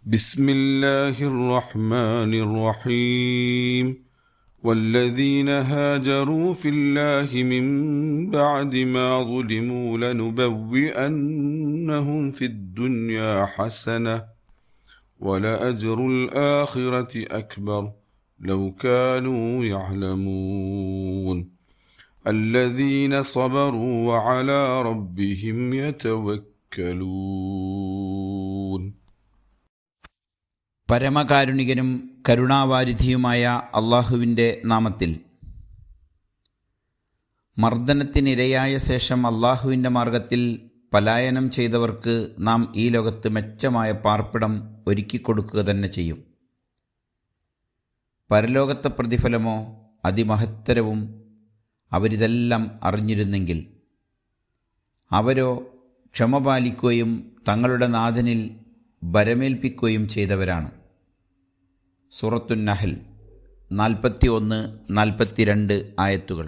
بسم الله الرحمن الرحيم والذين هاجروا في الله من بعد ما ظلموا لنبوئنهم في الدنيا حسنة ولأجر الآخرة أكبر لو كانوا يعلمون الذين صبروا وعلى ربهم يتوكلون. പരമകാരുണികനും കരുണാവാരിധിയുമായ അള്ളാഹുവിൻ്റെ നാമത്തിൽ. മർദ്ദനത്തിനിരയായ ശേഷം അള്ളാഹുവിൻ്റെ മാർഗത്തിൽ പലായനം ചെയ്തവർക്ക് നാം ഈ ലോകത്ത് മെച്ചമായ പാർപ്പിടം ഒരുക്കിക്കൊടുക്കുക തന്നെ ചെയ്യും. പരലോകത്തെ പ്രതിഫലമോ അതിമഹത്തരവും അവരിതെല്ലാം അറിഞ്ഞിരുന്നെങ്കിൽ. അവരോ ക്ഷമ പാലിക്കുകയും തങ്ങളുടെ നാഥനിൽ ഭരമേൽപ്പിക്കുകയും ചെയ്തവരാണ്. സൂറത്തുൻ നഹൽ 41-42 ആയത്തുകൾ.